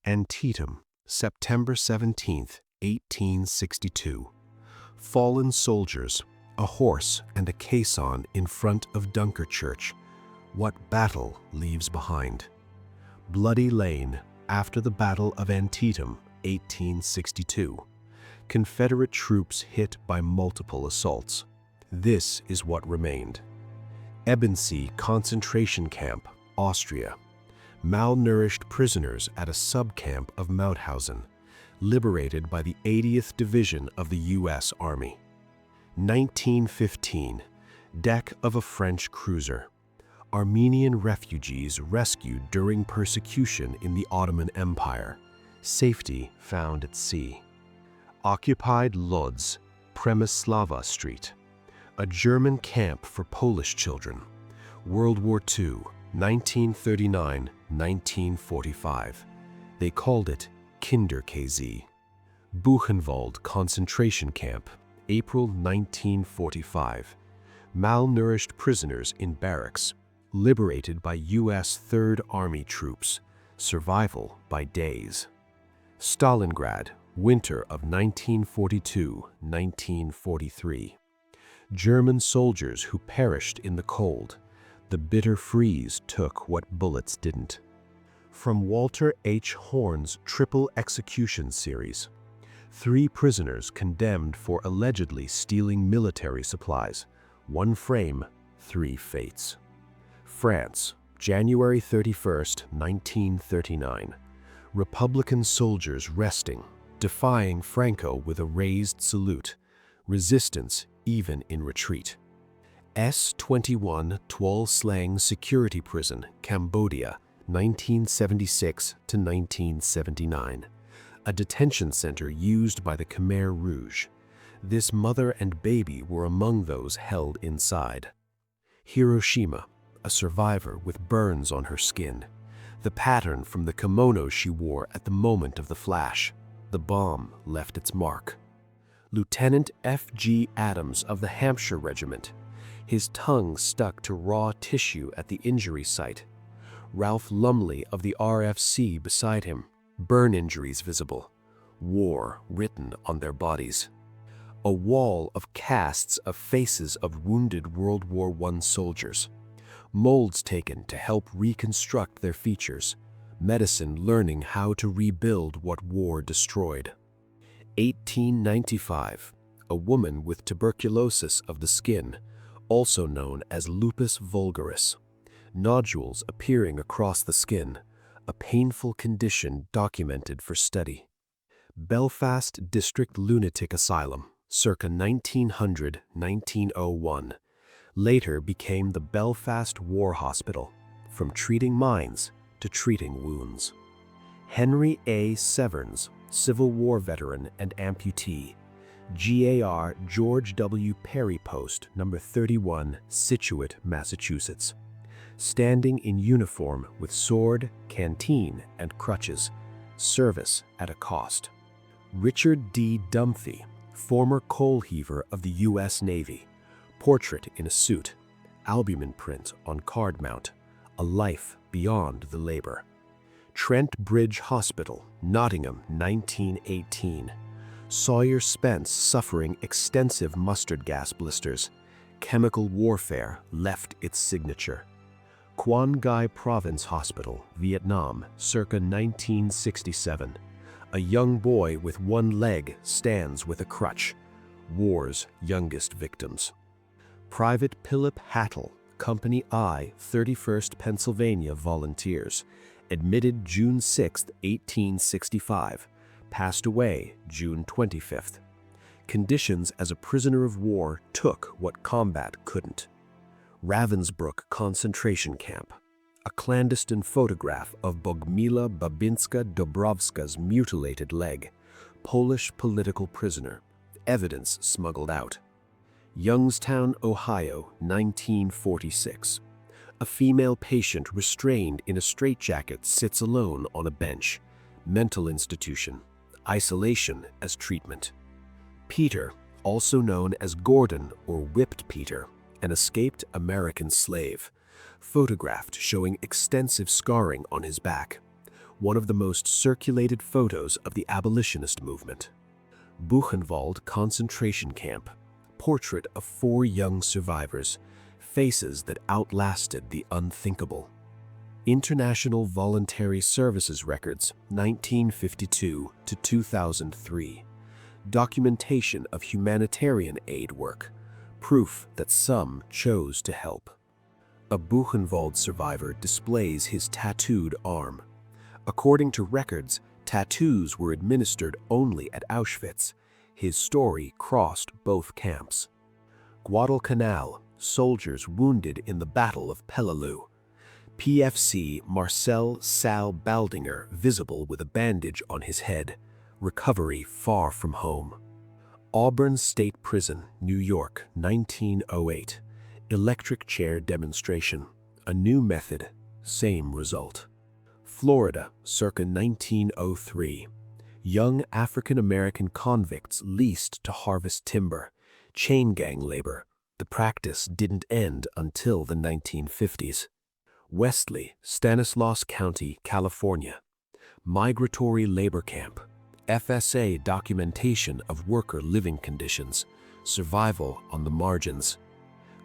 Antietam, September 17, 1862. Fallen soldiers, a horse and a caisson in front of Dunker Church. What battle leaves behind? Bloody Lane, after the Battle of Antietam, 1862. Confederate troops hit by multiple assaults. This is what remained. Ebensee concentration camp, Austria. Malnourished prisoners at a subcamp of Mauthausen, liberated by the 80th Division of the U.S. Army. 1915, deck of a French cruiser. Armenian refugees rescued during persecution in the Ottoman Empire. Safety found at sea. Occupied Lodz, Przemysława Street. A German camp for Polish children. World War II, 1939-1945. They called it Kinderkäse. Buchenwald concentration camp, April 1945. Malnourished prisoners in barracks, liberated by U.S. Third Army troops. Survival by days. Stalingrad, winter of 1942-1943. German soldiers who perished in the cold. The bitter freeze took what bullets didn't. From Walter H. Horn's Triple Execution series. 3 prisoners condemned for allegedly stealing military supplies. 1 frame, 3 fates. France, January 31, 1939. Republican soldiers resting, defying Franco with a raised salute. Resistance even in retreat. S-21 Tuol Sleng Security Prison, Cambodia, 1976 to 1979. A detention center used by the Khmer Rouge. This mother and baby were among those held inside. Hiroshima, a survivor with burns on her skin. The pattern from the kimono she wore at the moment of the flash. The bomb left its mark. Lieutenant F.G. Adams of the Hampshire Regiment. His tongue stuck to raw tissue at the injury site. Ralph Lumley of the RFC beside him. Burn injuries visible. War written on their bodies. A wall of casts of faces of wounded World War I soldiers. Molds taken to help reconstruct their features. Medicine learning how to rebuild what war destroyed. 1895, a woman with tuberculosis of the skin, also known as lupus vulgaris. Nodules appearing across the skin, a painful condition documented for study. Belfast District Lunatic Asylum, circa 1900-1901, later became the Belfast War Hospital, from treating mines to treating wounds. Henry A. Severns, Civil War veteran and amputee. GAR George W. Perry Post, No. 31, Scituate, Massachusetts. Standing in uniform with sword, canteen, and crutches. Service at a cost. Richard D. Dunphy, former coal heaver of the U.S. Navy. Portrait in a suit. Albumin print on card mount. A life beyond the labor. Trent Bridge Hospital, Nottingham, 1918. Sawyer Spence suffering extensive mustard gas blisters. Chemical warfare left its signature. Quan Ngai Province Hospital, Vietnam, circa 1967. A young boy with one leg stands with a crutch. War's youngest victims. Private Philip Hattle, Company I, 31st Pennsylvania Volunteers. Admitted June 6, 1865. Passed away June 25th. Conditions as a prisoner of war took what combat couldn't. Ravensbrück concentration camp. A clandestine photograph of Bogmila Babinska Dobrowska's mutilated leg. Polish political prisoner. Evidence smuggled out. Youngstown, Ohio, 1946. A female patient restrained in a straitjacket sits alone on a bench. Mental institution. Isolation as treatment. Peter, also known as Gordon or Whipped Peter, an escaped American slave. Photographed showing extensive scarring on his back. one of the most circulated photos of the abolitionist movement. Buchenwald concentration camp, portrait of 4 young survivors, faces that outlasted the unthinkable. International Voluntary Services Records, 1952 to 2003. Documentation of humanitarian aid work, proof that some chose to help. A Buchenwald survivor displays his tattooed arm. According to records, tattoos were administered only at Auschwitz. His story crossed both camps. Guadalcanal, soldiers wounded in the Battle of Peleliu. PFC Marcel Sal Baldinger visible with a bandage on his head. Recovery far from home. Auburn State Prison, New York, 1908. Electric chair demonstration. A new method, same result. Florida, circa 1903. Young African-American convicts leased to harvest timber. Chain gang labor. The practice didn't end until the 1950s. Westley, Stanislaus County, California. Migratory labor camp. FSA documentation of worker living conditions. Survival on the margins.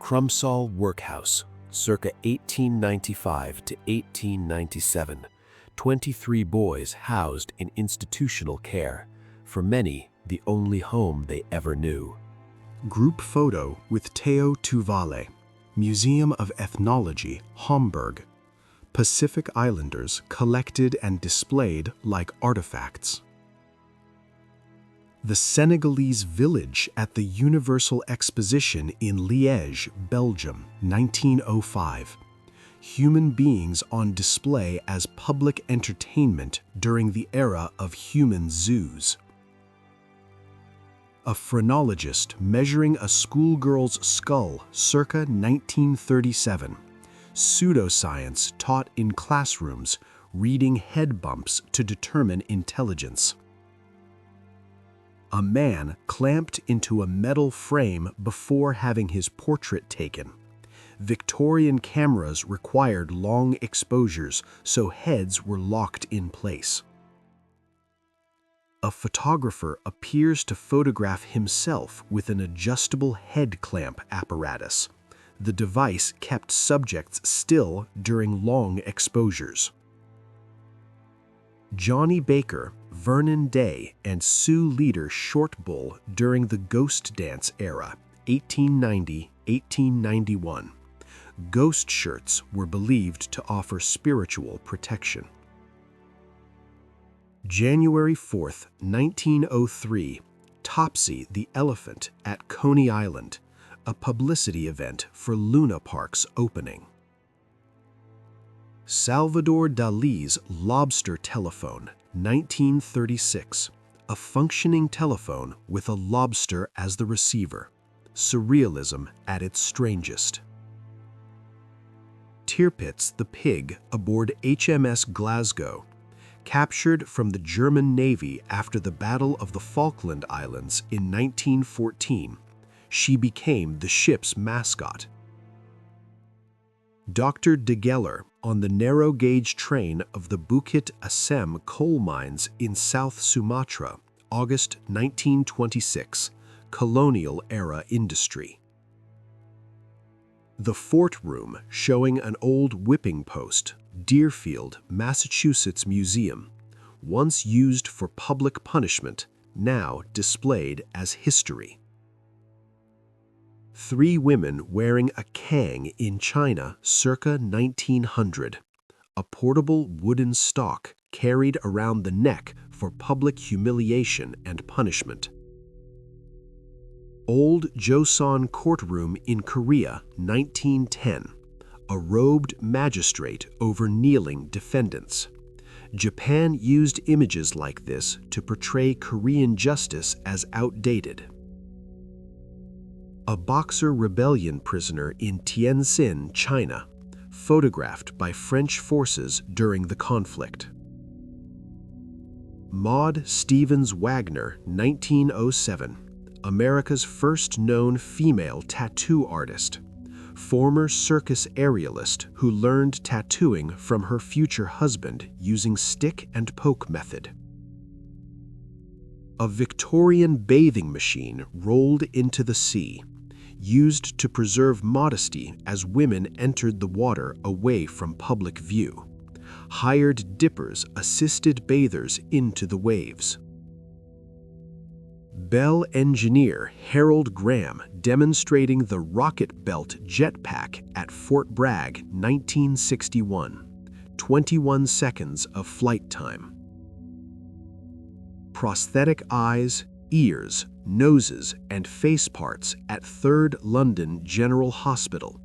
Crumpsall Workhouse, circa 1895 to 1897. 23 boys housed in institutional care. For many, the only home they ever knew. Group photo with Theo Tuvale, Museum of Ethnology, Hamburg. Pacific Islanders collected and displayed like artifacts. The Senegalese village at the Universal Exposition in Liège, Belgium, 1905. Human beings on display as public entertainment during the era of human zoos. A phrenologist measuring a schoolgirl's skull circa 1937. Pseudoscience taught in classrooms, reading head bumps to determine intelligence. A man clamped into a metal frame before having his portrait taken. Victorian cameras required long exposures, so heads were locked in place. A photographer appears to photograph himself with an adjustable head clamp apparatus. The device kept subjects still during long exposures. Johnny Baker, Vernon Day, and Sioux leader Short Bull during the Ghost Dance era, 1890-1891. Ghost shirts were believed to offer spiritual protection. January 4, 1903, Topsy the Elephant at Coney Island, a publicity event for Luna Park's opening. Salvador Dali's Lobster Telephone, 1936, a functioning telephone with a lobster as the receiver. Surrealism at its strangest. Tirpitz the pig aboard HMS Glasgow, captured from the German Navy after the Battle of the Falkland Islands in 1914. She became the ship's mascot. Dr. De Geller on the narrow-gauge train of the Bukit Asem coal mines in South Sumatra, August 1926, colonial-era industry. The Fort Room showing an old whipping post, Deerfield, Massachusetts Museum, once used for public punishment, now displayed as history. 3 women wearing a kang in China circa 1900, a portable wooden stock carried around the neck for public humiliation and punishment. Old Joseon courtroom in Korea, 1910, a robed magistrate over kneeling defendants. Japan used images like this to portray Korean justice as outdated. A Boxer Rebellion prisoner in Tientsin, China, photographed by French forces during the conflict. Maud Stevens Wagner, 1907, America's first known female tattoo artist, former circus aerialist who learned tattooing from her future husband using stick and poke method. A Victorian bathing machine rolled into the sea, used to preserve modesty as women entered the water away from public view. Hired dippers assisted bathers into the waves. Bell engineer Harold Graham demonstrating the rocket belt jetpack at Fort Bragg, 1961. 21 seconds of flight time. Prosthetic eyes, ears, noses, and face parts at 3rd London General Hospital.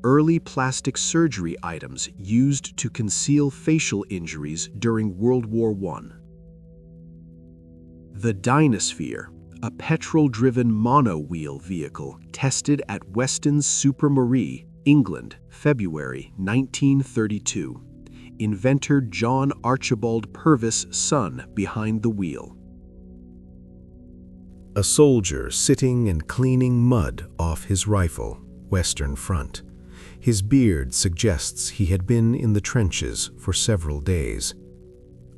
Early plastic surgery items used to conceal facial injuries during World War I. The Dynasphere, a petrol-driven mono-wheel vehicle tested at Weston-super-Mare, England, February 1932. Inventor John Archibald Purvis' son behind the wheel. A soldier sitting and cleaning mud off his rifle, Western Front. His beard suggests he had been in the trenches for several days.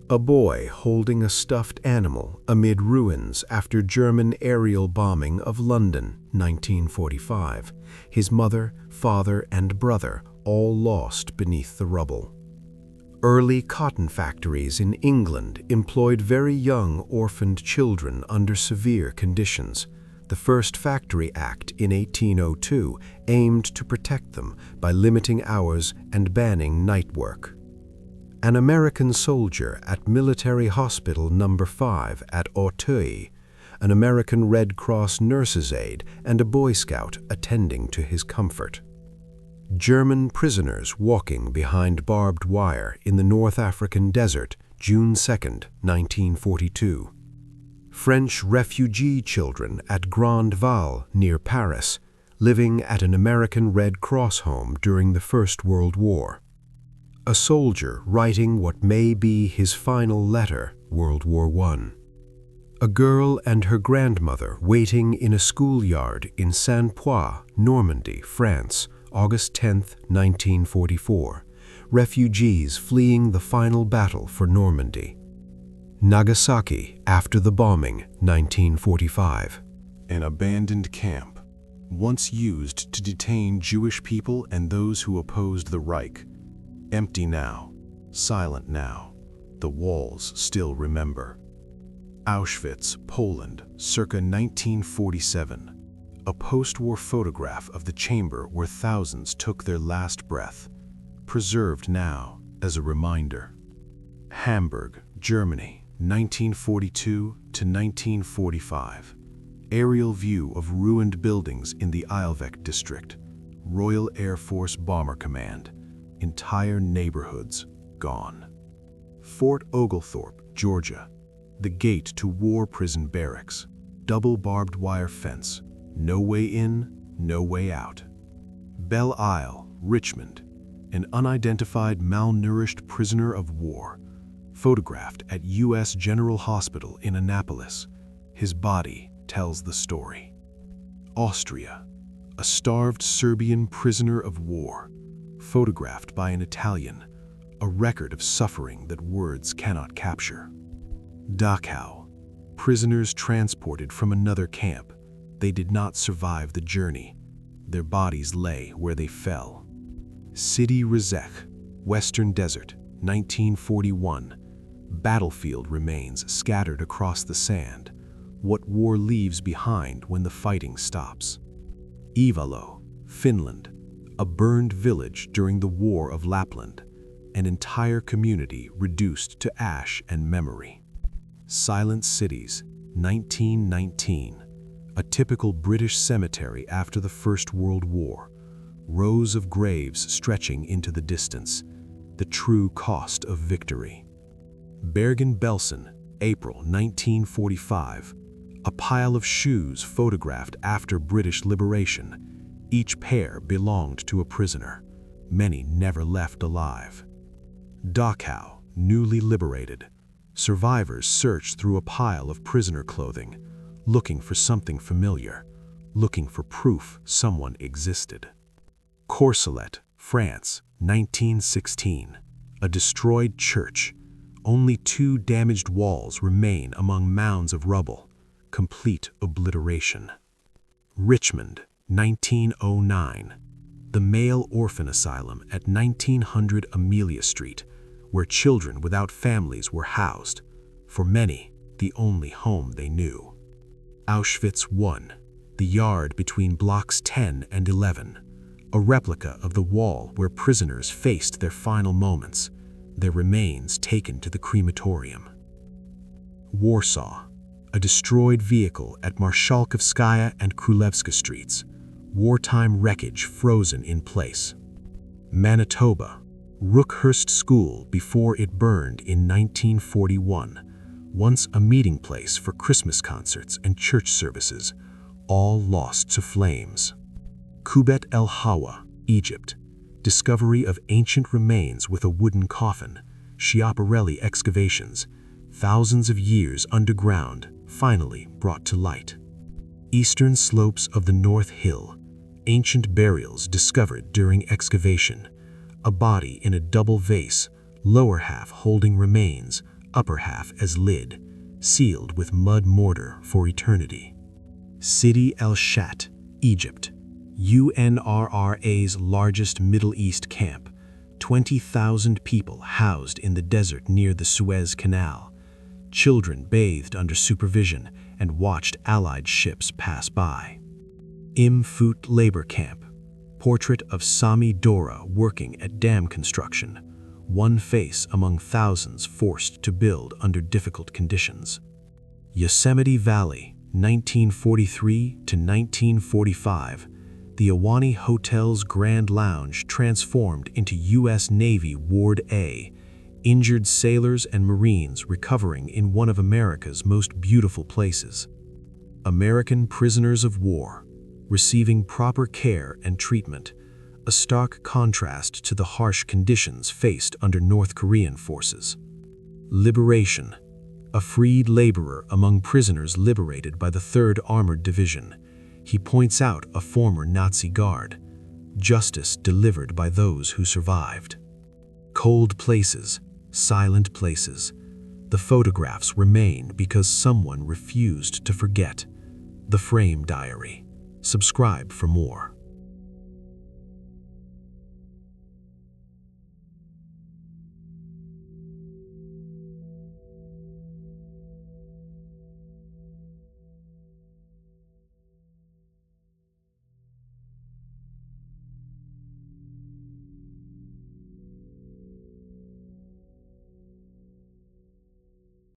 A boy holding a stuffed animal amid ruins after German aerial bombing of London, 1945. His mother, father, and brother all lost beneath the rubble. Early cotton factories in England employed very young orphaned children under severe conditions. The first Factory Act in 1802 aimed to protect them by limiting hours and banning night work. An American soldier at Military Hospital No. 5 at Auteuil, an American Red Cross nurse's aide, and a Boy Scout attending to his comfort. German prisoners walking behind barbed wire in the North African desert, June 2, 1942. French refugee children at Grande Val, near Paris, living at an American Red Cross home during the First World War. A soldier writing what may be his final letter, World War I. A girl and her grandmother waiting in a schoolyard in Saint-Poix, Normandy, France, August 10, 1944. Refugees fleeing the final battle for Normandy. Nagasaki after the bombing, 1945. An abandoned camp, once used to detain Jewish people and those who opposed the Reich. Empty now, silent now, the walls still remember. Auschwitz, Poland, circa 1947. A post-war photograph of the chamber where thousands took their last breath, preserved now as a reminder. Hamburg, Germany, 1942 to 1945. Aerial view of ruined buildings in the Eilbeck district. Royal Air Force Bomber Command. Entire neighborhoods gone. Fort Oglethorpe, Georgia. The gate to war prison barracks. Double barbed wire fence. No way in, no way out. Belle Isle, Richmond. An unidentified malnourished prisoner of war. Photographed at U.S. General Hospital in Annapolis. His body tells the story. Austria. A starved Serbian prisoner of war. Photographed by an Italian. A record of suffering that words cannot capture. Dachau. Prisoners transported from another camp. They did not survive the journey. Their bodies lay where they fell. Sidi Rezekh, Western Desert, 1941. Battlefield remains scattered across the sand. What war leaves behind when the fighting stops. Ivalo, Finland. A burned village during the War of Lapland. An entire community reduced to ash and memory. Silent Cities, 1919. A typical British cemetery after the First World War. Rows of graves stretching into the distance. The true cost of victory. Bergen-Belsen, April 1945. A pile of shoes photographed after British liberation. Each pair belonged to a prisoner. Many never left alive. Dachau, newly liberated. Survivors searched through a pile of prisoner clothing, looking for something familiar, looking for proof someone existed. Courcelette, France, 1916. A destroyed church. Only 2 damaged walls remain among mounds of rubble. Complete obliteration. Richmond, 1909. The male orphan asylum at 1900 Amelia Street, where children without families were housed, for many, the only home they knew. Auschwitz I, the yard between blocks 10 and 11, a replica of the wall where prisoners faced their final moments, their remains taken to the crematorium. Warsaw, a destroyed vehicle at Marszałkowska and Królewska Streets, wartime wreckage frozen in place. Manitoba, Rookhurst School before it burned in 1941, once a meeting place for Christmas concerts and church services, all lost to flames. Kubet el Hawa, Egypt, discovery of ancient remains with a wooden coffin, Schiaparelli excavations, thousands of years underground, finally brought to light. Eastern slopes of the North Hill, ancient burials discovered during excavation, a body in a double vase, lower half holding remains, upper half as lid, sealed with mud mortar for eternity. Sidi El Shat, Egypt, UNRRA's largest Middle East camp, 20,000 people housed in the desert near the Suez Canal. Children bathed under supervision and watched Allied ships pass by. Imfut labor camp, portrait of Sami Dora working at dam construction, one face among thousands forced to build under difficult conditions. Yosemite Valley, 1943 to 1945, the Ahwahnee Hotel's Grand Lounge transformed into U.S. Navy Ward A, injured sailors and Marines recovering in one of America's most beautiful places. American prisoners of war, receiving proper care and treatment, a stark contrast to the harsh conditions faced under North Korean forces. Liberation, a freed laborer among prisoners liberated by the 3rd Armored Division. He points out a former Nazi guard. Justice delivered by those who survived. Cold places, silent places. The photographs remain because someone refused to forget. The Frame Diary. Subscribe for more.